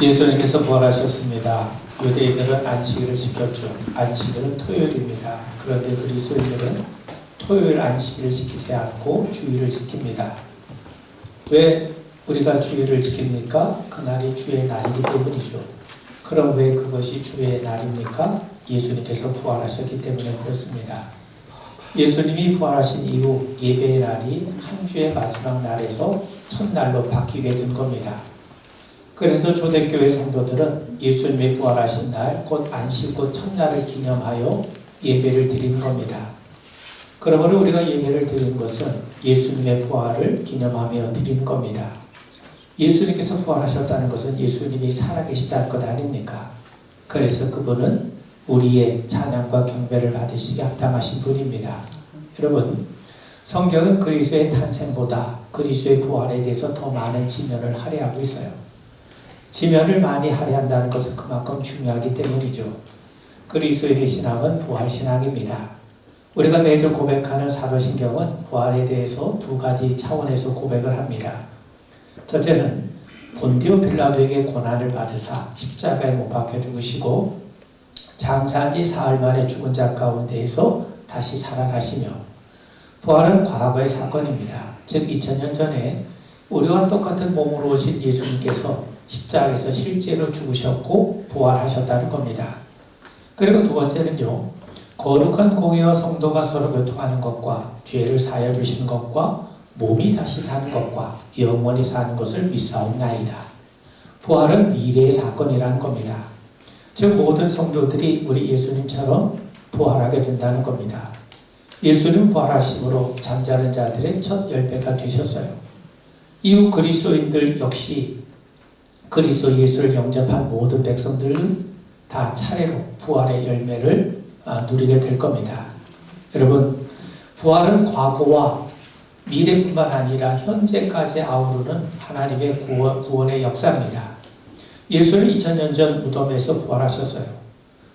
예수님께서 부활하셨습니다. 유대인들은 안식일을 지켰죠. 안식일은 토요일입니다. 그런데 그리스도인들은 토요일 안식일을 지키지 않고 주일을 지킵니다. 왜 우리가 주일을 지킵니까? 그날이 주의 날이기 때문이죠. 그럼 왜 그것이 주의 날입니까? 예수님께서 부활하셨기 때문에 그렇습니다. 예수님이 부활하신 이후 예배의 날이 한 주의 마지막 날에서 첫날로 바뀌게 된 겁니다. 그래서 초대교회 성도들은 예수님이 부활하신 날, 곧 안식 곧 첫날을 기념하여 예배를 드리는 겁니다. 그러므로 우리가 예배를 드리는 것은 예수님의 부활을 기념하며 드리는 겁니다. 예수님께서 부활하셨다는 것은 예수님이 살아계시다는 것 아닙니까? 그래서 그분은 우리의 찬양과 경배를 받으시기 합당하신 분입니다. 여러분, 성경은 그리스도의 탄생보다 그리스도의 부활에 대해서 더 많은 지면을 할애하고 있어요. 지면을 많이 할애한다는 것은 그만큼 중요하기 때문이죠. 그리스도인의 신앙은 부활신앙입니다. 우리가 매주 고백하는 사도신경은 부활에 대해서 두 가지 차원에서 고백을 합니다. 첫째는 본디오 빌라도에게 고난을 받으사 십자가에 못 박혀 죽으시고 장사한 지 사흘 만에 죽은 자 가운데에서 다시 살아나시며, 부활은 과거의 사건입니다. 즉 2000년 전에 우리와 똑같은 몸으로 오신 예수님께서 십자가에서 실제로 죽으셨고 부활하셨다는 겁니다. 그리고 두 번째는요, 거룩한 공예와 성도가 서로 교통하는 것과 죄를 사하여 주시는 것과 몸이 다시 사는 것과 영원히 사는 것을 믿사옵나이다. 부활은 미래의 사건이라는 겁니다. 즉 모든 성도들이 우리 예수님처럼 부활하게 된다는 겁니다. 예수님 부활하심으로 잠자는 자들의 첫 열배가 되셨어요. 이후 그리스도인들 역시 그리스도 예수를 영접한 모든 백성들은 다 차례로 부활의 열매를 누리게 될 겁니다. 여러분, 부활은 과거와 미래뿐만 아니라 현재까지 아우르는 하나님의 구원의 역사입니다. 예수는 2000년 전 무덤에서 부활하셨어요.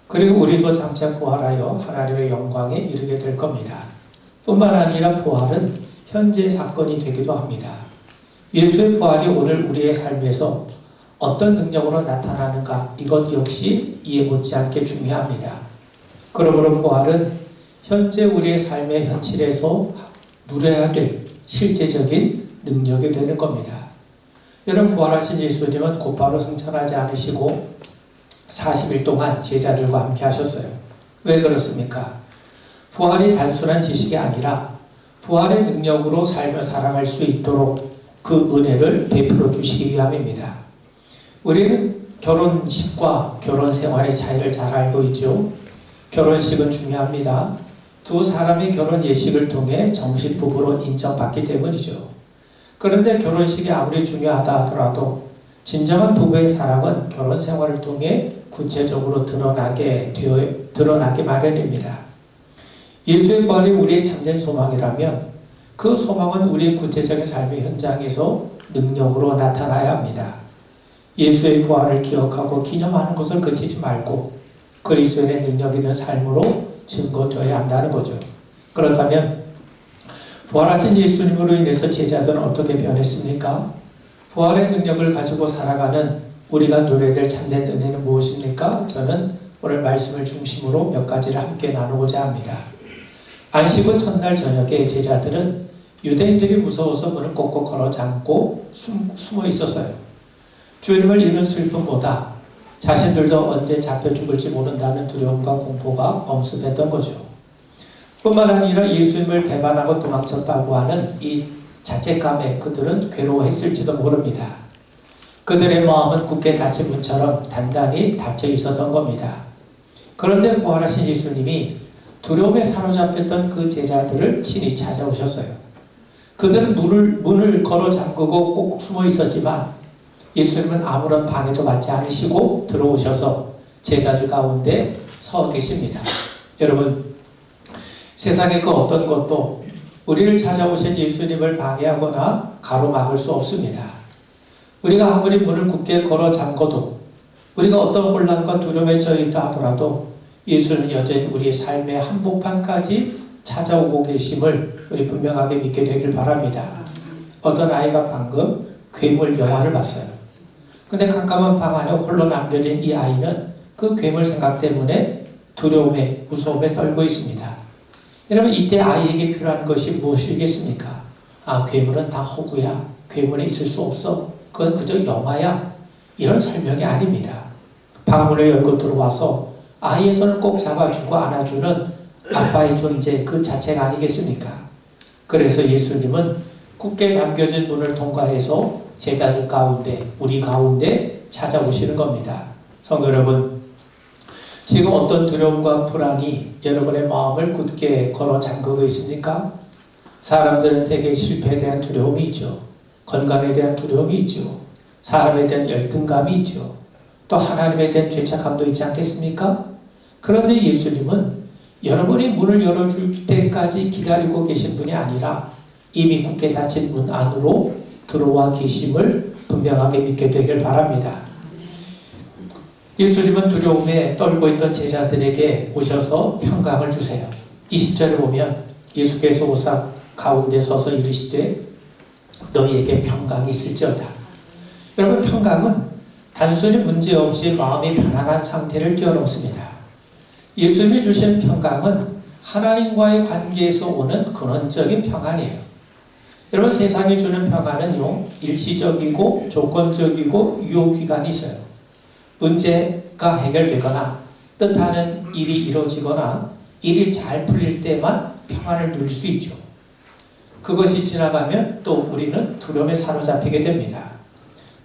그리고 우리도 장차 부활하여 하나님의 영광에 이르게 될 겁니다. 뿐만 아니라 부활은 현재 사건이 되기도 합니다. 예수의 부활이 오늘 우리의 삶에서 어떤 능력으로 나타나는가, 이것 역시 이해 못지않게 중요합니다. 그러므로 부활은 현재 우리의 삶의 현실에서 누려야 될 실제적인 능력이 되는 겁니다. 여러분, 부활하신 예수님은 곧바로 승천하지 않으시고 40일 동안 제자들과 함께 하셨어요. 왜 그렇습니까? 부활이 단순한 지식이 아니라 부활의 능력으로 삶을 살아갈 수 있도록 그 은혜를 베풀어 주시기 위함입니다. 우리는 결혼식과 결혼 생활의 차이를 잘 알고 있죠. 결혼식은 중요합니다. 두 사람의 결혼 예식을 통해 정식 부부로 인정받기 때문이죠. 그런데 결혼식이 아무리 중요하다 하더라도 진정한 부부의 사랑은 결혼 생활을 통해 구체적으로 드러나게 마련입니다. 예수의 부활이 우리의 참된 소망이라면 그 소망은 우리의 구체적인 삶의 현장에서 능력으로 나타나야 합니다. 예수의 부활을 기억하고 기념하는 것을 그치지 말고 그리스도의 능력 있는 삶으로 증거되어야 한다는 거죠. 그렇다면 부활하신 예수님으로 인해서 제자들은 어떻게 변했습니까? 부활의 능력을 가지고 살아가는 우리가 누려야 될 참된 은혜는 무엇입니까? 저는 오늘 말씀을 중심으로 몇 가지를 함께 나누고자 합니다. 안식 후 첫날 저녁에 제자들은 유대인들이 무서워서 문을 꼭꼭 걸어 잠고 숨어 있었어요. 주님을 잃은 슬픔보다 자신들도 언제 잡혀 죽을지 모른다는 두려움과 공포가 엄습했던 거죠. 뿐만 아니라 예수님을 배반하고 도망쳤다고 하는 이 자책감에 그들은 괴로워했을지도 모릅니다. 그들의 마음은 굳게 닫힌 문처럼 단단히 닫혀 있었던 겁니다. 그런데 부활하신 예수님이 두려움에 사로잡혔던 그 제자들을 친히 찾아오셨어요. 그들은 문을 걸어 잠그고 꼭 숨어 있었지만 예수님은 아무런 방해도 받지 않으시고 들어오셔서 제자들 가운데 서 계십니다. 여러분, 세상의 그 어떤 것도 우리를 찾아오신 예수님을 방해하거나 가로막을 수 없습니다. 우리가 아무리 문을 굳게 걸어 잠궈도, 우리가 어떤 혼란과 두려움에 처해 있다 하더라도 예수는 여전히 우리의 삶의 한복판까지 찾아오고 계심을 우리 분명하게 믿게 되길 바랍니다. 어떤 아이가 방금 괴물 영화를 봤어요. 근데 깜깜한 방 안에 홀로 남겨진 이 아이는 그 괴물 생각 때문에 두려움에 무서움에 떨고 있습니다. 여러분 이때 아이에게 필요한 것이 무엇이겠습니까? 괴물은 다 허구야. 괴물에 있을 수 없어. 그건 그저 영화야. 이런 설명이 아닙니다. 방문을 열고 들어와서 아이의 손을 꼭 잡아주고 안아주는 아빠의 존재 그 자체가 아니겠습니까? 그래서 예수님은 굳게 잠겨진 문을 통과해서 제자들 가운데, 우리 가운데 찾아오시는 겁니다. 성도 여러분, 지금 어떤 두려움과 불안이 여러분의 마음을 굳게 걸어 잠그고 있습니까? 사람들은 대개 실패에 대한 두려움이 있죠. 건강에 대한 두려움이 있죠. 사람에 대한 열등감이 있죠. 또 하나님에 대한 죄책감도 있지 않겠습니까? 그런데 예수님은 여러분이 문을 열어줄 때까지 기다리고 계신 분이 아니라 이미 굳게 닫힌 문 안으로 들어와 계심을 분명하게 믿게 되길 바랍니다. 예수님은 두려움에 떨고 있던 제자들에게 오셔서 평강을 주세요. 20절에 보면 예수께서 오사 가운데 서서 이르시되 너희에게 평강이 있을지어다. 여러분 평강은 단순히 문제없이 마음이 편안한 상태를 뛰어넘습니다. 예수님이 주신 평강은 하나님과의 관계에서 오는 근원적인 평안이에요. 여러분 세상이 주는 평안은요 일시적이고 조건적이고 유효기간이 있어요. 문제가 해결되거나 뜻하는 일이 이루어지거나 일이 잘 풀릴 때만 평안을 누릴 수 있죠. 그것이 지나가면 또 우리는 두려움에 사로잡히게 됩니다.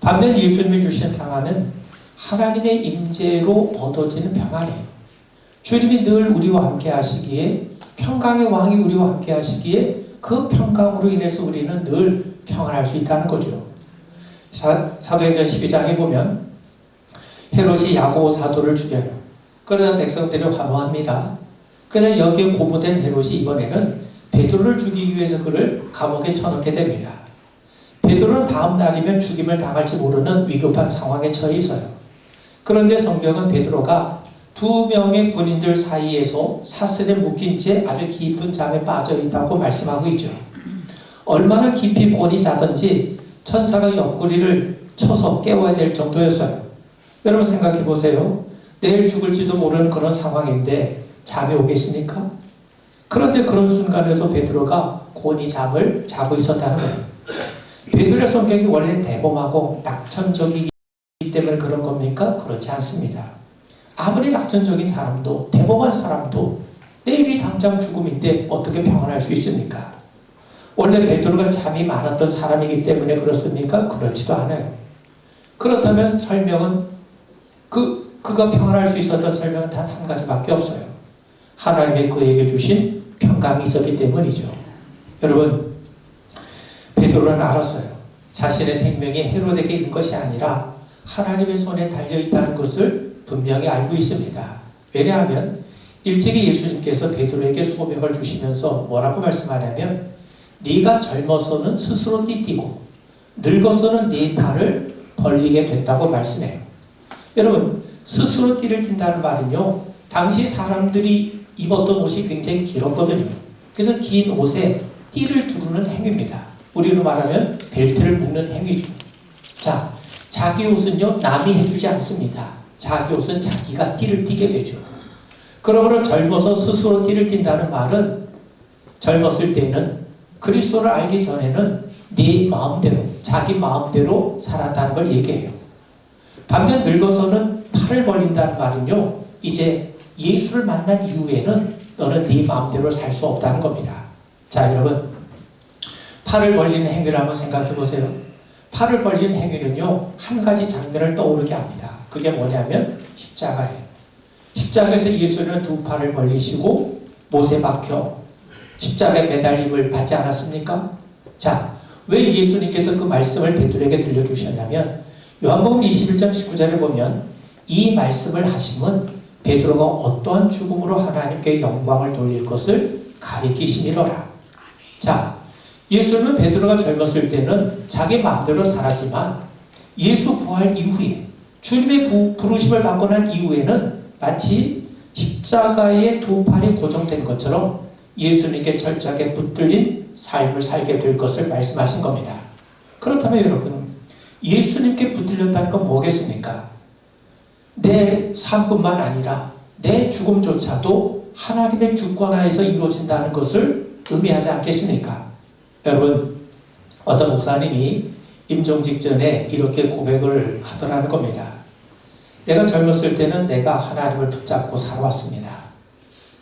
반면 예수님이 주신 평안은 하나님의 임재로 얻어지는 평안이에요. 주님이 늘 우리와 함께 하시기에 평강의 왕이 우리와 함께 하시기에 그 평강으로 인해서 우리는 늘 평안할 수 있다는 거죠. 사도행전 12장에 보면 헤롯이 야고 사도를 죽여요. 그러자 백성들이 환호합니다. 그래서 여기에 고무된 헤롯이 이번에는 베드로를 죽이기 위해서 그를 감옥에 쳐넣게 됩니다. 베드로는 다음 날이면 죽임을 당할지 모르는 위급한 상황에 처해 있어요. 그런데 성경은 베드로가 두 명의 군인들 사이에서 사슬에 묶인 채 아주 깊은 잠에 빠져 있다고 말씀하고 있죠. 얼마나 깊이 곤히 자든지 천사가 옆구리를 쳐서 깨워야 될 정도였어요. 여러분 생각해 보세요. 내일 죽을지도 모르는 그런 상황인데 잠이 오겠습니까? 그런데 그런 순간에도 베드로가 곤히 잠을 자고 있었다는 거예요. 베드로의 성격이 원래 대범하고 낙천적이기 때문에 그런 겁니까? 그렇지 않습니다. 아무리 낙천적인 사람도 대범한 사람도 내일이 당장 죽음인데 어떻게 평안할 수 있습니까? 원래 베드로가 잠이 많았던 사람이기 때문에 그렇습니까? 그렇지도 않아요. 그렇다면 설명은 그가 평안할 수 있었던 설명은 단 한 가지밖에 없어요. 하나님의 그에게 주신 평강이 있었기 때문이죠. 여러분 베드로는 알았어요. 자신의 생명이 헤롯에게 있는 것이 아니라 하나님의 손에 달려있다는 것을 분명히 알고 있습니다. 왜냐하면 일찍이 예수님께서 베드로에게 소명을 주시면서 뭐라고 말씀하냐면 네가 젊어서는 스스로 띠띠고 늙어서는 네 팔을 벌리게 됐다고 말씀해요. 여러분 스스로 띠를 띈다는 말은요 당시 사람들이 입었던 옷이 굉장히 길었거든요. 그래서 긴 옷에 띠를 두르는 행위입니다. 우리로 말하면 벨트를 묶는 행위죠. 자, 자기 옷은요 남이 해주지 않습니다. 자기 옷은 자기가 띠를 띠게 되죠. 그러므로 젊어서 스스로 띠를 띈다는 말은 젊었을 때는 그리스도를 알기 전에는 네 마음대로 자기 마음대로 살았다는 걸 얘기해요. 반면 늙어서는 팔을 벌린다는 말은요 이제 예수를 만난 이후에는 너는 네 마음대로 살 수 없다는 겁니다. 자 여러분 팔을 벌리는 행위를 한번 생각해 보세요. 팔을 벌리는 행위는요 한 가지 장면을 떠오르게 합니다. 그게 뭐냐면 십자가예요. 십자가에서 예수님은 두 팔을 벌리시고 못에 박혀 십자가에 매달림을 받지 않았습니까? 자, 왜 예수님께서 그 말씀을 베드로에게 들려주셨냐면 요한복음 21장 19절에 보면 이 말씀을 하심은 베드로가 어떠한 죽음으로 하나님께 영광을 돌릴 것을 가리키심이로라. 자, 예수님은 베드로가 젊었을 때는 자기 마음대로 살았지만 예수 부활 이후에 주님의 부르심을 받고 난 이후에는 마치 십자가에 두 팔이 고정된 것처럼 예수님께 철저하게 붙들린 삶을 살게 될 것을 말씀하신 겁니다. 그렇다면 여러분 예수님께 붙들렸다는 건 뭐겠습니까? 내 삶뿐만 아니라 내 죽음조차도 하나님의 주권하에서 이루어진다는 것을 의미하지 않겠습니까? 여러분, 어떤 목사님이 임종 직전에 이렇게 고백을 하더라는 겁니다. 내가 젊었을 때는 내가 하나님을 붙잡고 살아왔습니다.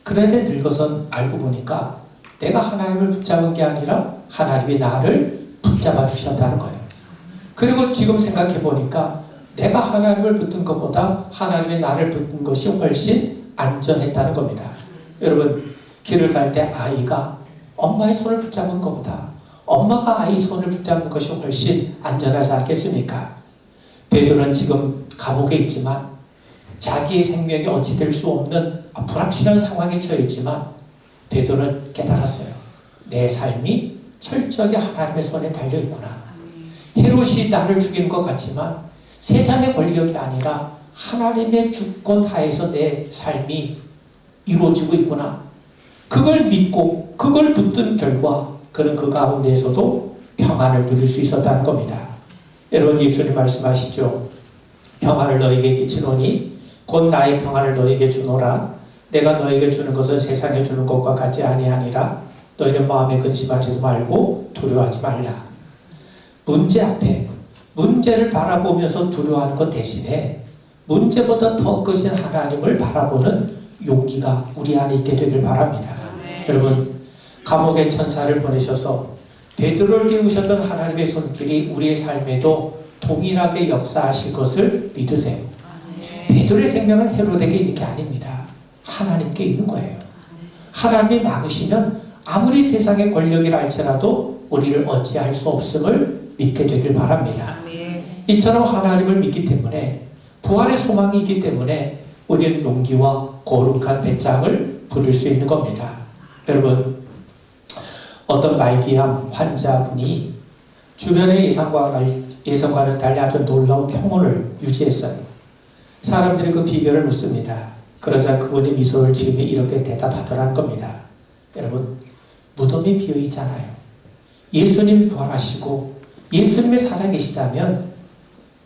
그런데 늙어선 알고 보니까 내가 하나님을 붙잡은 게 아니라 하나님이 나를 붙잡아 주셨다는 거예요. 그리고 지금 생각해 보니까 내가 하나님을 붙든 것보다 하나님이 나를 붙든 것이 훨씬 안전했다는 겁니다. 여러분, 길을 갈 때 아이가 엄마의 손을 붙잡은 것보다 엄마가 아이 손을 붙잡는 것이 훨씬 안전하지 않겠습니까? 베드로는 지금 감옥에 있지만 자기의 생명이 어찌 될 수 없는 불확실한 상황에 처해 있지만 베드로는 깨달았어요. 내 삶이 철저하게 하나님의 손에 달려있구나. 헤롯이 나를 죽이는 것 같지만 세상의 권력이 아니라 하나님의 주권 하에서 내 삶이 이루어지고 있구나. 그걸 믿고 그걸 붙든 결과 그는 그 가운데에서도 평안을 누릴 수 있었다는 겁니다. 여러분, 예수님 말씀하시죠. 평안을 너에게 끼치노니 곧 나의 평안을 너에게 주노라. 내가 너에게 주는 것은 세상에 주는 것과 같지 아니하니라. 너희는 마음에 근심하지도 말고 두려워하지 말라. 문제 앞에 문제를 바라보면서 두려워하는 것 대신에 문제보다 더 크신 하나님을 바라보는 용기가 우리 안에 있게 되길 바랍니다. 여러분, 감옥의 천사를 보내셔서 베드로를 깨우셨던 하나님의 손길이 우리의 삶에도 동일하게 역사하실 것을 믿으세요. 베드로의 생명은 헤롯에게 있는 게 아닙니다. 하나님께 있는 거예요. 하나님이 막으시면 아무리 세상의 권력이라 할지라도 우리를 어찌할 수 없음을 믿게 되길 바랍니다. 이처럼 하나님을 믿기 때문에 부활의 소망이 있기 때문에 우리는 용기와 거룩한 배짱을 부릴 수 있는 겁니다. 여러분, 어떤 말기암 환자분이 주변의 예상과는 달리 아주 놀라운 평온을 유지했어요. 사람들이 그 비결을 묻습니다. 그러자 그분이 미소를 지으며 이렇게 대답하더라는 겁니다. 여러분, 무덤이 비어 있잖아요. 예수님이 부활하시고 예수님이 살아계시다면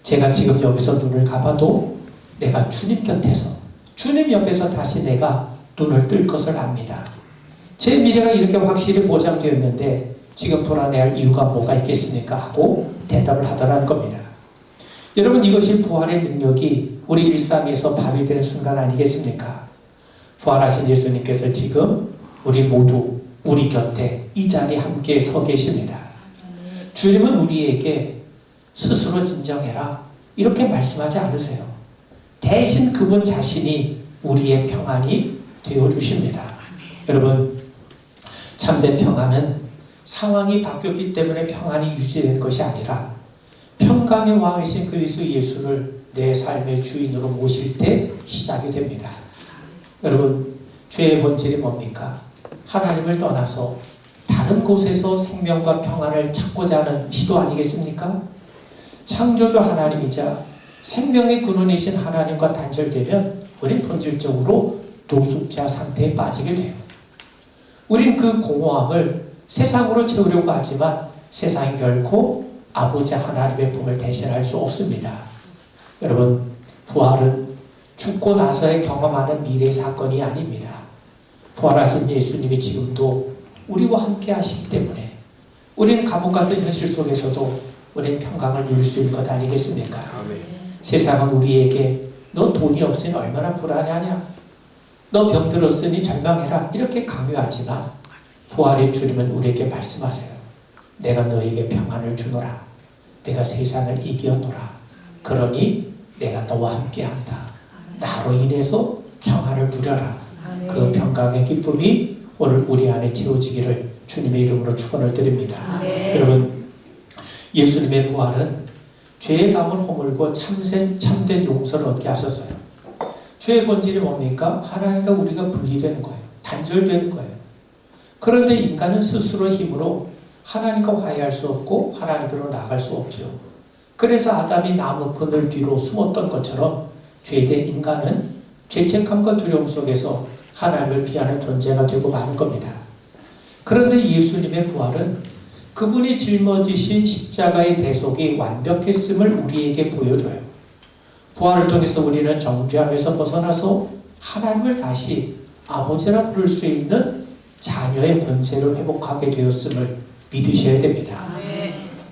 제가 지금 여기서 눈을 감아도 내가 주님 곁에서 주님 옆에서 다시 내가 눈을 뜰 것을 압니다. 제 미래가 이렇게 확실히 보장되었는데 지금 불안해할 이유가 뭐가 있겠습니까? 하고 대답을 하더라는 겁니다. 여러분, 이것이 부활의 능력이 우리 일상에서 발휘되는 순간 아니겠습니까? 부활하신 예수님께서 지금 우리 모두 우리 곁에 이 자리에 함께 서 계십니다. 주님은 우리에게 스스로 진정해라 이렇게 말씀하지 않으세요. 대신 그분 자신이 우리의 평안이 되어주십니다. 여러분, 참된 평안은 상황이 바뀌었기 때문에 평안이 유지되는 것이 아니라 평강의 왕이신 그리스도 예수를 내 삶의 주인으로 모실 때 시작이 됩니다. 여러분, 죄의 본질이 뭡니까? 하나님을 떠나서 다른 곳에서 생명과 평안을 찾고자 하는 시도 아니겠습니까? 창조주 하나님이자 생명의 근원이신 하나님과 단절되면 우린 본질적으로 노숙자 상태에 빠지게 돼요. 우린 그 공허함을 세상으로 채우려고 하지만 세상이 결코 아버지 하나님의 품을 대신할 수 없습니다. 여러분, 부활은 죽고 나서의 경험하는 미래의 사건이 아닙니다. 부활하신 예수님이 지금도 우리와 함께 하시기 때문에 우리는 감옥 같은 현실 속에서도 우리는 평강을 누릴 수 있는 것 아니겠습니까? 아멘. 세상은 우리에게 너 돈이 없으니 얼마나 불안해하냐, 너 병들었으니 절망해라 이렇게 강요하지만 부활의 주님은 우리에게 말씀하세요. 내가 너에게 평안을 주노라. 내가 세상을 이겨노라. 그러니 내가 너와 함께한다. 나로 인해서 평안을 누려라. 그 평강의 기쁨이 오늘 우리 안에 채워지기를 주님의 이름으로 축원을 드립니다. 여러분, 예수님의 부활은 죄의 담을 허물고 참된 용서를 얻게 하셨어요. 죄의 본질이 뭡니까? 하나님과 우리가 분리되는 거예요. 단절되는 거예요. 그런데 인간은 스스로 힘으로 하나님과 화해할 수 없고 하나님으로 나아갈 수 없죠. 그래서 아담이 나무 그늘 뒤로 숨었던 것처럼 죄된 인간은 죄책감과 두려움 속에서 하나님을 피하는 존재가 되고 마는 겁니다. 그런데 예수님의 부활은 그분이 짊어지신 십자가의 대속이 완벽했음을 우리에게 보여줘요. 부활을 통해서 우리는 정죄함에서 벗어나서 하나님을 다시 아버지라 부를 수 있는 자녀의 권세를 회복하게 되었음을 믿으셔야 됩니다.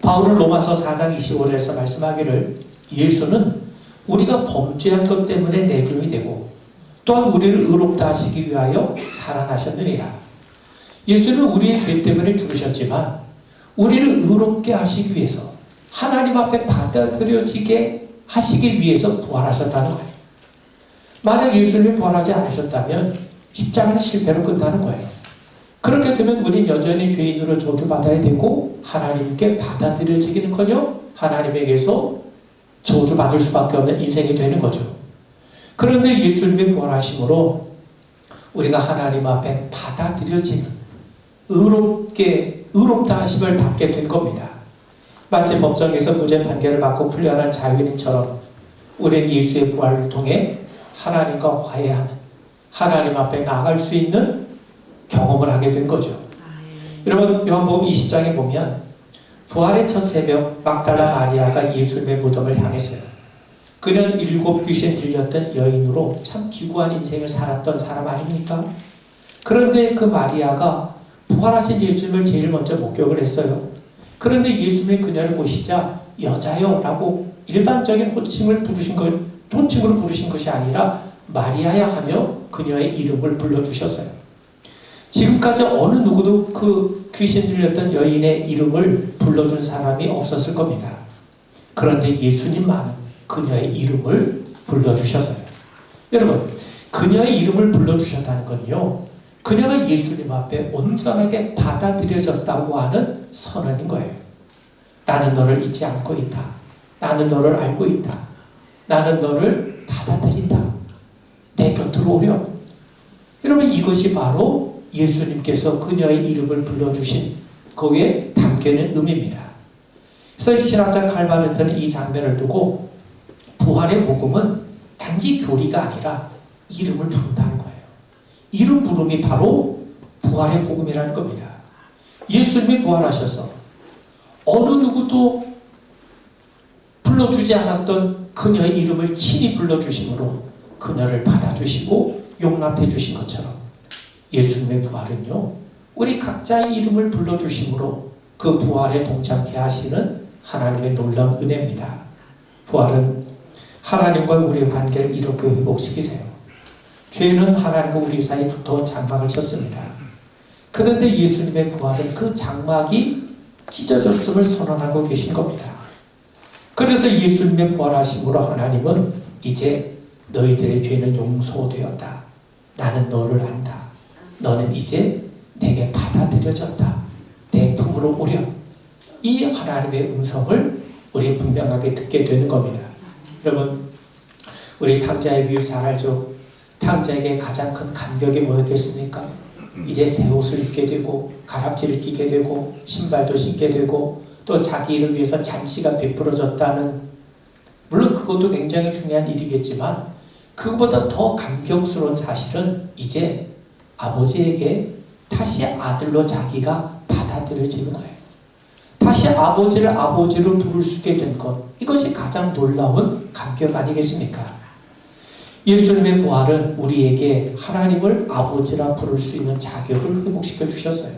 바울은 로마서 4장 25절에서 말씀하기를 예수는 우리가 범죄한 것 때문에 내줌이 되고 또한 우리를 의롭다 하시기 위하여 살아나셨느니라. 예수는 우리의 죄 때문에 죽으셨지만 우리를 의롭게 하시기 위해서 하나님 앞에 받아들여지게 하시기 위해서 부활하셨다는 거예요. 만약 예수님이 부활하지 않으셨다면 십자가는 실패로 끝나는 거예요. 그렇게 되면 우리는 여전히 죄인으로 저주받아야 되고 하나님께 받아들여지기는커녕 하나님에게서 저주받을 수밖에 없는 인생이 되는 거죠. 그런데 예수님이 부활하심으로 우리가 하나님 앞에 받아들여지는 의롭다 하심을 받게 된 겁니다. 마치 법정에서 무죄 판결을 받고 풀려난 자유인처럼 우리는 예수의 부활을 통해 하나님과 화해하는, 하나님 앞에 나아갈 수 있는 경험을 하게 된 거죠. 여러분, 요한복음 20장에 보면 부활의 첫 새벽 막달라 마리아가 예수님의 무덤을 향했어요. 그는 7 귀신 들렸던 여인으로 참 기구한 인생을 살았던 사람 아닙니까? 그런데 그 마리아가 부활하신 예수님을 제일 먼저 목격을 했어요. 그런데 예수님이 그녀를 보시자 여자요 라고 일반적인 호칭으로 부르신 것이 아니라 마리아야 하며 그녀의 이름을 불러주셨어요. 지금까지 어느 누구도 그 귀신 들렸던 여인의 이름을 불러준 사람이 없었을 겁니다. 그런데 예수님만은 그녀의 이름을 불러주셨어요. 여러분, 그녀의 이름을 불러주셨다는 건요, 그녀가 예수님 앞에 온전하게 받아들여졌다고 하는 선언인 거예요. 나는 너를 잊지 않고 있다. 나는 너를 알고 있다. 나는 너를 받아들인다. 내 곁으로 오렴. 여러분, 이것이 바로 예수님께서 그녀의 이름을 불러주신 거기에 담겨있는 의미입니다. 그래서 신학자 칼바르트는 이 장면을 두고 부활의 복음은 단지 교리가 아니라 이름을 부른다는 거예요. 이름 부름이 바로 부활의 복음이라는 겁니다. 예수님이 부활하셔서 어느 누구도 불러주지 않았던 그녀의 이름을 친히 불러주심으로 그녀를 받아주시고 용납해 주신 것처럼 예수님의 부활은요, 우리 각자의 이름을 불러주심으로 그 부활에 동참케 하시는 하나님의 놀라운 은혜입니다. 부활은 하나님과 우리의 관계를 이렇게 회복시키세요. 죄는 하나님과 우리 사이에 두터운 장막을 쳤습니다. 그런데 예수님의 부활은 그 장막이 찢어졌음을 선언하고 계신 겁니다. 그래서 예수님의 부활하심으로 하나님은 이제 너희들의 죄는 용서되었다. 나는 너를 안다. 너는 이제 내게 받아들여졌다. 내 품으로 오렴. 이 하나님의 음성을 우리 분명하게 듣게 되는 겁니다. 여러분, 우리 탕자의 비유 잘 알죠? 탕자에게 가장 큰 감격이 뭐였겠습니까? 이제 새 옷을 입게 되고 가락지를 끼게 되고 신발도 신게 되고 또 자기 일을 위해서 잔치가 베풀어졌다는, 물론 그것도 굉장히 중요한 일이겠지만 그것보다 더 감격스러운 사실은 이제 아버지에게 다시 아들로 자기가 받아들여지는 거예요. 다시 아버지를 아버지로 부를 수 있게 된 것, 이것이 가장 놀라운 감격 아니겠습니까? 예수님의 부활은 우리에게 하나님을 아버지라 부를 수 있는 자격을 회복시켜 주셨어요.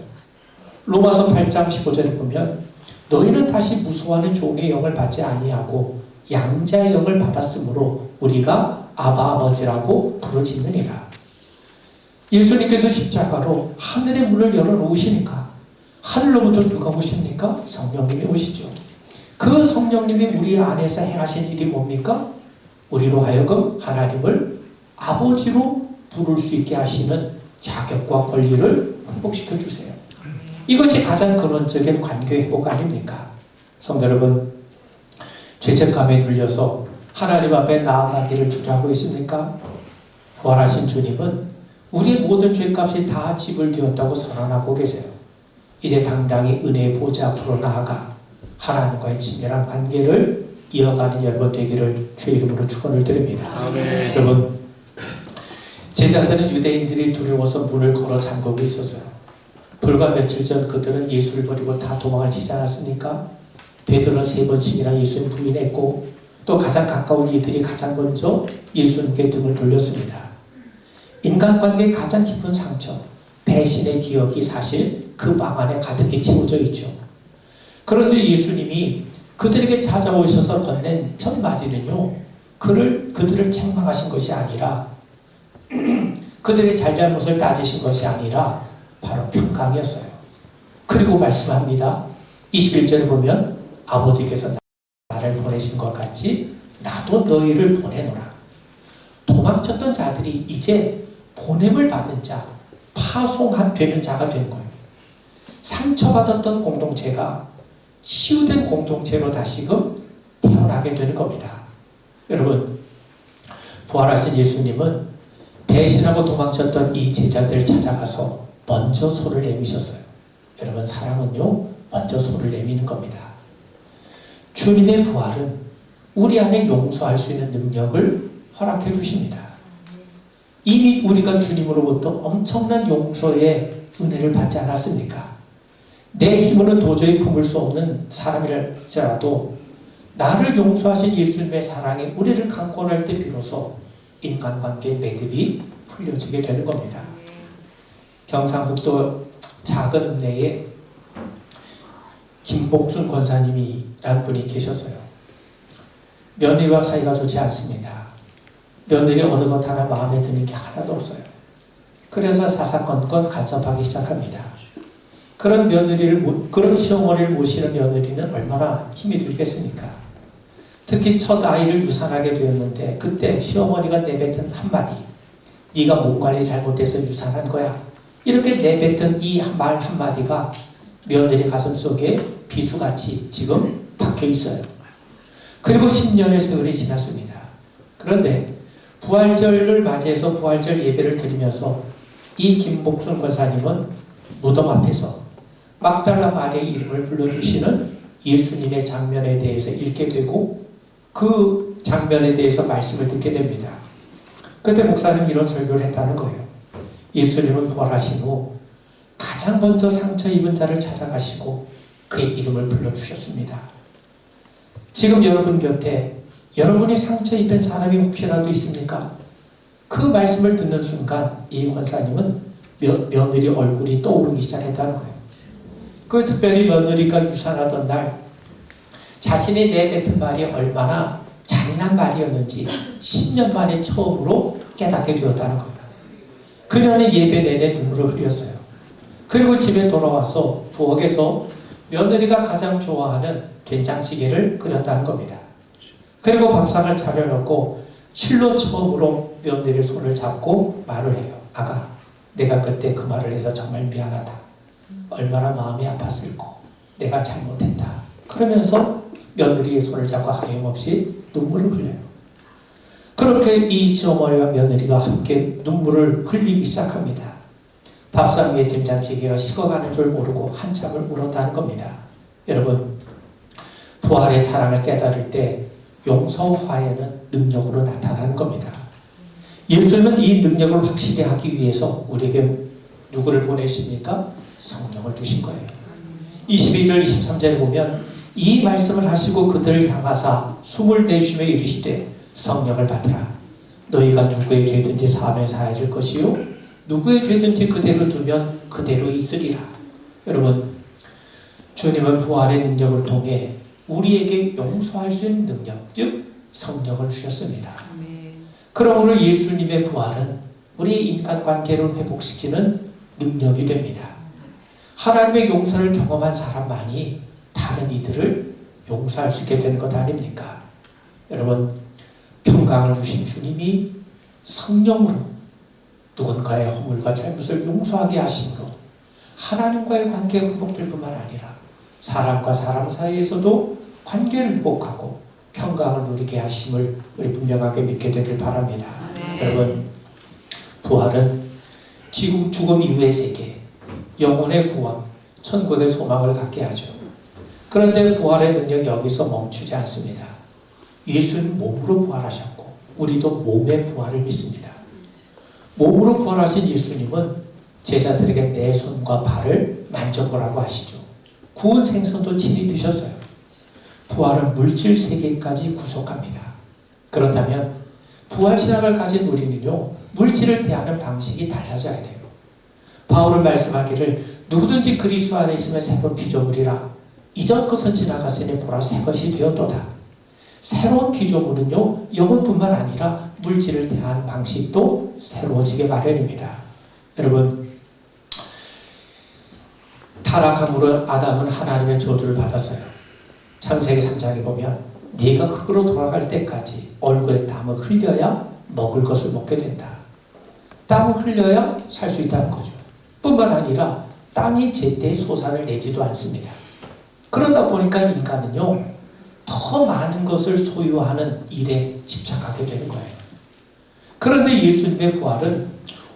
로마서 8장 15절에 보면 너희는 다시 무서워하는 종의 영을 받지 아니하고 양자의 영을 받았으므로 우리가 아바 아버지라고 부르짖느니라. 예수님께서 십자가로 하늘의 문을 열어놓으시니까 하늘로부터 누가 오십니까? 성령님이 오시죠. 그 성령님이 우리 안에서 행하신 일이 뭡니까? 우리로 하여금 하나님을 아버지로 부를 수 있게 하시는 자격과 권리를 회복시켜 주세요. 이것이 가장 근원적인 관계 회복 아닙니까? 성도 여러분, 죄책감에 눌려서 하나님 앞에 나아가기를 주저하고 있습니까? 부활하신 주님은 우리의 모든 죄값이 다 지불되었다고 선언하고 계세요. 이제 당당히 은혜의 보좌 앞으로 나아가 하나님과의 친밀한 관계를 이어가는 여러분 되기를 주의 이름으로 축원을 드립니다. 아멘. 여러분, 제자들은 유대인들이 두려워서 문을 걸어 잠그고 있었어요. 불과 며칠 전 그들은 예수를 버리고 다 도망을 치지 않았습니까? 베드로는 3번씩이나 예수님 부인했고 또 가장 가까운 이들이 가장 먼저 예수님께 등을 돌렸습니다. 인간관계의 가장 깊은 상처, 배신의 기억이 사실 그 방 안에 가득히 채워져 있죠. 그런데 예수님이 그들에게 찾아오셔서 건넨 첫 마디는요, 그들을 책망하신 것이 아니라 그들의 잘잘못을 따지신 것이 아니라 바로 평강이었어요. 그리고 말씀합니다. 21절에 보면 아버지께서 나를 보내신 것 같이 나도 너희를 보내노라. 도망쳤던 자들이 이제 보냄을 받은 자, 파송되는 자가 된 거예요. 상처받았던 공동체가 치유된 공동체로 다시금 태어나게 되는 겁니다. 여러분, 부활하신 예수님은 배신하고 도망쳤던 이 제자들을 찾아가서 먼저 손을 내미셨어요. 여러분, 사랑은요, 먼저 손을 내미는 겁니다. 주님의 부활은 우리 안에 용서할 수 있는 능력을 허락해 주십니다. 이미 우리가 주님으로부터 엄청난 용서의 은혜를 받지 않았습니까? 내 힘으로는 도저히 품을 수 없는 사람이랄지라도 나를 용서하신 예수님의 사랑에 우리를 강권할 때 비로소 인간관계의 매듭이 풀려지게 되는 겁니다. 경상북도 작은 읍내에 김복순 권사님이라는 분이 계셨어요. 며느리와 사이가 좋지 않습니다. 며느리 어느 것 하나 마음에 드는 게 하나도 없어요. 그래서 사사건건 간섭하기 시작합니다. 그런 시어머니를 모시는 며느리는 얼마나 힘이 들겠습니까? 특히 첫 아이를 유산하게 되었는데 그때 시어머니가 내뱉은 한마디, 네가 몸 관리 잘못해서 유산한 거야. 이렇게 내뱉은 이 말 한마디가 며느리 가슴속에 비수같이 지금 박혀 있어요. 그리고 10년의 세월이 지났습니다. 그런데 부활절을 맞이해서 부활절 예배를 드리면서 이 김복순 권사님은 무덤 앞에서 막달라 마리아의 이름을 불러주시는 예수님의 장면에 대해서 읽게 되고 그 장면에 대해서 말씀을 듣게 됩니다. 그때 목사님 이런 설교를 했다는 거예요. 예수님은 부활하신 후 가장 먼저 상처 입은 자를 찾아가시고 그의 이름을 불러주셨습니다. 지금 여러분 곁에 여러분이 상처 입은 사람이 혹시라도 있습니까? 그 말씀을 듣는 순간 이 권사님은 며느리 얼굴이 떠오르기 시작했다는 거예요. 그 특별히 며느리가 유산하던 날 자신이 내뱉은 말이 얼마나 잔인한 말이었는지 10년 만에 처음으로 깨닫게 되었다는 거예요. 그녀는 예배 내내 눈물을 흘렸어요. 그리고 집에 돌아와서 부엌에서 며느리가 가장 좋아하는 된장찌개를 끓였다는 겁니다. 그리고 밥상을 차려놓고 실로 처음으로 며느리 손을 잡고 말을 해요. 아가, 내가 그때 그 말을 해서 정말 미안하다. 얼마나 마음이 아팠을꼬. 내가 잘못했다. 그러면서 며느리의 손을 잡고 하염없이 눈물을 흘려요. 그렇게 이 시어머니와 며느리가 함께 눈물을 흘리기 시작합니다. 밥상 위에 된장찌개가 식어가는 줄 모르고 한참을 울었다는 겁니다. 여러분, 부활의 사랑을 깨달을 때 용서화해는 능력으로 나타나는 겁니다. 예수님은 이 능력을 확실히 하기 위해서 우리에게 누구를 보내십니까? 성령을 주신 거예요. 22절 23절에 보면 이 말씀을 하시고 그들을 향하사 숨을 내쉬며 이르시되 성령을 받으라. 너희가 누구의 죄든지 사하면 사해질 것이요 누구의 죄든지 그대로 두면 그대로 있으리라. 여러분, 주님은 부활의 능력을 통해 우리에게 용서할 수 있는 능력, 즉 성령을 주셨습니다. 그러므로 예수님의 부활은 우리의 인간관계를 회복시키는 능력이 됩니다. 하나님의 용서를 경험한 사람만이 다른 이들을 용서할 수 있게 되는 것 아닙니까? 여러분, 평강을 주신 주님이 성령으로 누군가의 허물과 잘못을 용서하게 하심으로 하나님과의 관계가 회복될 뿐만 아니라 사람과 사람 사이에서도 관계를 회복하고 평강을 누리게 하심을 우리 분명하게 믿게 되길 바랍니다. 여러분, 부활은 지금 죽음 이후의 세계, 영혼의 구원, 천국의 소망을 갖게 하죠. 그런데 부활의 능력이 여기서 멈추지 않습니다. 예수는 몸으로 부활하셨고 우리도 몸의 부활을 믿습니다. 몸으로 부활하신 예수님은 제자들에게 내 손과 발을 만져보라고 하시죠. 구운 생선도 친히 드셨어요. 부활은 물질 세계까지 구속합니다. 그렇다면 부활신앙을 가진 우리는요, 물질을 대하는 방식이 달라져야 돼요. 바울은 말씀하기를 누구든지 그리스도 안에 있으면 새로운 피조물이라 이전 것은 지나갔으니 보라 새 것이 되었도다. 새로운 피조물은요, 영혼뿐만 아니라 물질을 대하는 방식도 새로워지게 마련입니다. 여러분, 타락함으로 아담은 하나님의 저주를 받았어요. 창세기 3장에 보면 네가 흙으로 돌아갈 때까지 얼굴에 땀을 흘려야 먹을 것을 먹게 된다. 땀을 흘려야 살 수 있다는 거죠. 뿐만 아니라 땅이 제때 소산을 내지도 않습니다. 그러다 보니까 인간은요, 더 많은 것을 소유하는 일에 집착하게 되는 거예요. 그런데 예수님의 부활은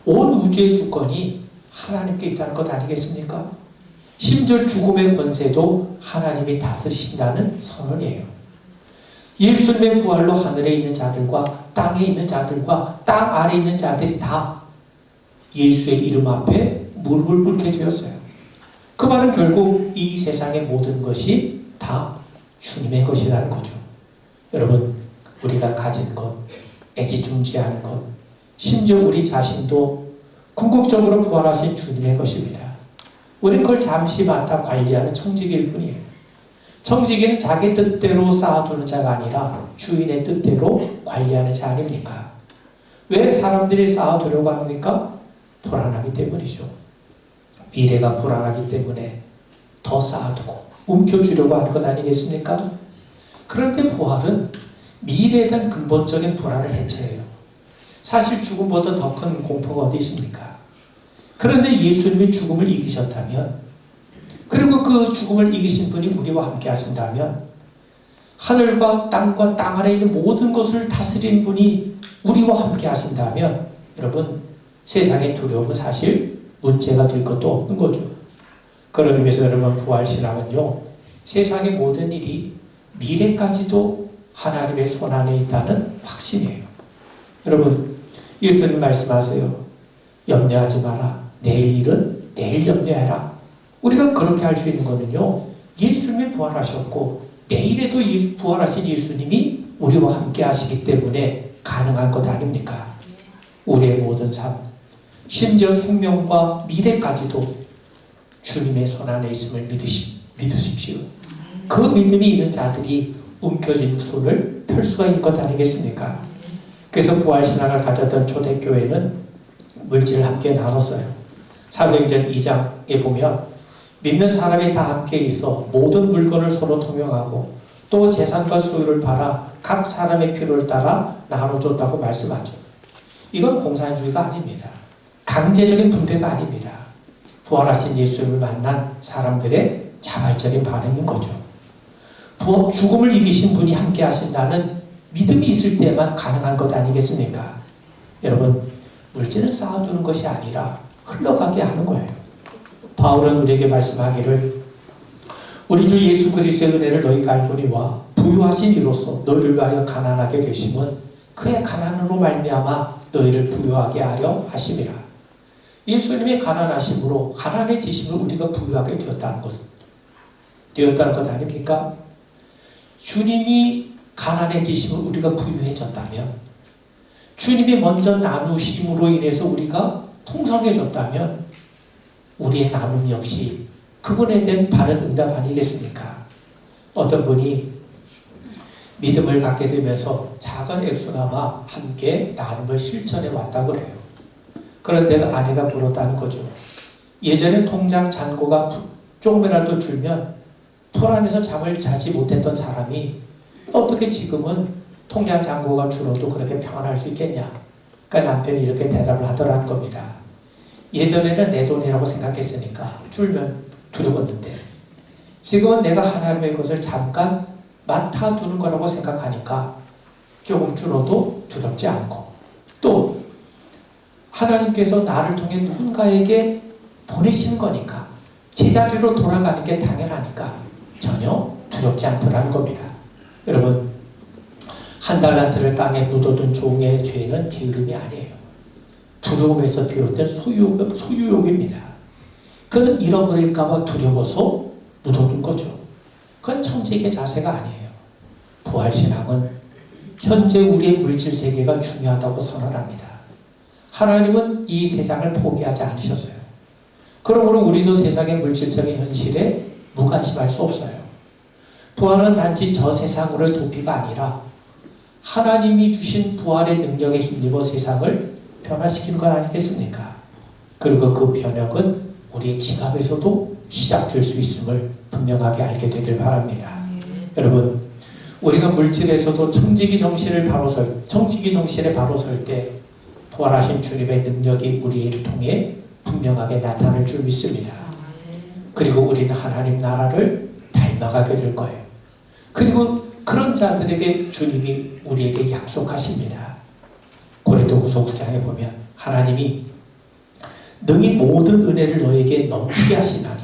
온 우주의 주권이 하나님께 있다는 것 아니겠습니까? 심지어 죽음의 권세도 하나님이 다스리신다는 선언이에요. 예수님의 부활로 하늘에 있는 자들과 땅에 있는 자들과 땅 아래에 있는 자들이 다 예수의 이름 앞에 무릎을 꿇게 되었어요. 그 말은 결국 이 세상의 모든 것이 다 주님의 것이라는 거죠. 여러분, 우리가 가진 것, 애지중지하는 것, 심지어 우리 자신도 궁극적으로 부활하신 주님의 것입니다. 우리는 그걸 잠시 맡아 관리하는 청지기일 뿐이에요. 청지기는 자기 뜻대로 쌓아두는 자가 아니라 주인의 뜻대로 관리하는 자 아닙니까? 왜 사람들이 쌓아두려고 합니까? 불안하기 때문이죠. 미래가 불안하기 때문에 더 쌓아두고 움켜쥐려고 하는 것 아니겠습니까? 그런데 부활은 미래에 대한 근본적인 불안을 해체해요. 사실 죽음보다 더 큰 공포가 어디 있습니까? 그런데 예수님이 죽음을 이기셨다면, 그리고 그 죽음을 이기신 분이 우리와 함께 하신다면, 하늘과 땅과 땅 아래에 있는 모든 것을 다스린 분이 우리와 함께 하신다면, 여러분, 세상의 두려움은 사실 문제가 될 것도 없는 거죠. 그런 의미에서 여러분, 부활신앙은요, 세상의 모든 일이 미래까지도 하나님의 손 안에 있다는 확신이에요. 여러분, 예수님 말씀하세요. 염려하지 마라. 내일 일은 내일 염려해라. 우리가 그렇게 할 수 있는 거는요, 예수님이 부활하셨고 내일에도 부활하신 예수님이 우리와 함께 하시기 때문에 가능한 것 아닙니까? 우리의 모든 삶, 심지어 생명과 미래까지도 주님의 손 안에 있음을 믿으십시오. 그 믿음이 있는 자들이 움켜진 손을 펼 수가 있는 것 아니겠습니까? 그래서 부활신앙을 가졌던 초대교회는 물질을 함께 나눴어요. 사도행전 2장에 보면 믿는 사람이 다 함께 있어 모든 물건을 서로 통용하고 또 재산과 소유를 팔아 각 사람의 필요를 따라 나눠줬다고 말씀하죠. 이건 공산주의가 아닙니다. 강제적인 분배가 아닙니다. 부활하신 예수님을 만난 사람들의 자발적인 반응인 거죠. 죽음을 이기신 분이 함께 하신다는 믿음이 있을 때만 가능한 것 아니겠습니까? 여러분, 물질을 쌓아두는 것이 아니라 흘러가게 하는 거예요. 바울은 우리에게 말씀하기를 우리 주 예수 그리스도의 은혜를 너희가 알거니와 부유하신 이로써 너희를 위하여 가난하게 되심은 그의 가난으로 말미암아 너희를 부유하게 하려 하심이라. 예수님이 가난하심으로 가난해지심을 우리가 부유하게 되었다는 것 아닙니까? 주님이 가난해지심을 우리가 부유해졌다면, 주님이 먼저 나누심으로 인해서 우리가 풍성해졌다면 우리의 나눔 역시 그분에 대한 바른 응답 아니겠습니까? 어떤 분이 믿음을 갖게 되면서 작은 액수나마 함께 나눔을 실천해 왔다고 그래요. 그런데 아내가 물었다는 거죠. 예전에 통장 잔고가 조금이라도 줄면 불안해서 잠을 자지 못했던 사람이 어떻게 지금은 통장 잔고가 줄어도 그렇게 평안할 수 있겠냐? 그러니까 남편이 이렇게 대답을 하더라는 겁니다. 예전에는 내 돈이라고 생각했으니까 줄면 두려웠는데 지금은 내가 하나님의 것을 잠깐 맡아두는 거라고 생각하니까 조금 줄어도 두렵지 않고, 또 하나님께서 나를 통해 누군가에게 보내시는 거니까 제자리로 돌아가는 게 당연하니까 전혀 두렵지 않더라는 겁니다. 여러분, 한 달란트를 땅에 묻어둔 종의 죄는 게으름이 아니에요. 두려움에서 비롯된 소유욕입니다. 그는 잃어버릴까봐 두려워서 묻어둔 거죠. 그건 청지기의 자세가 아니에요. 부활신앙은 현재 우리의 물질 세계가 중요하다고 선언합니다. 하나님은 이 세상을 포기하지 않으셨어요. 그러므로 우리도 세상의 물질적인 현실에 무관심할 수 없어요. 부활은 단지 저 세상으로의 도피가 아니라 하나님이 주신 부활의 능력에 힘입어 세상을 변화시키는 것 아니겠습니까? 그리고 그 변혁은 우리의 지갑에서도 시작될 수 있음을 분명하게 알게 되길 바랍니다. 여러분, 우리가 물질에서도 청지기 정신에 바로 설 때 부활하신 주님의 능력이 우리를 통해 분명하게 나타날 줄 믿습니다. 그리고 우리는 하나님 나라를 닮아가게 될 거예요. 그리고 그런 자들에게 주님이 우리에게 약속하십니다. 고린도후서 9장에 보면 하나님이 능히 모든 은혜를 너에게 넘치게 하시나니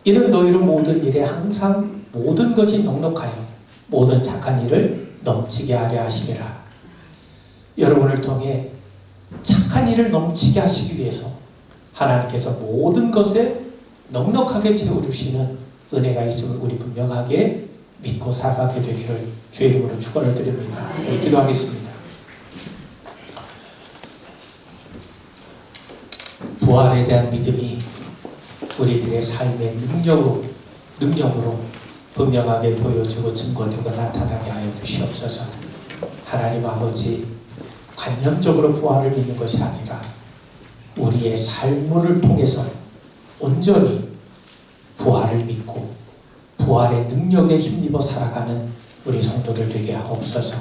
이는 너희로 모든 일에 항상 모든 것이 넉넉하여 모든 착한 일을 넘치게 하려 하심이라. 여러분을 통해 착한 일을 넘치게 하시기 위해서 하나님께서 모든 것에 넉넉하게 채워주시는 은혜가 있음을 우리 분명하게 믿고 살아가게 되기를 주의 이름으로 축원을 드립니다. 기도하겠습니다. 부활에 대한 믿음이 우리들의 삶의 능력으로 분명하게 보여지고 증거되고 나타나게 하여 주시옵소서. 하나님 아버지, 관념적으로 부활을 믿는 것이 아니라 우리의 삶을 통해서 온전히 부활을 믿고 부활의 능력에 힘입어 살아가는 우리 성도들 되게 하옵소서.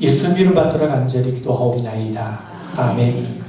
예수님 이름 받들어 간절히 기도하옵나이다. 아멘.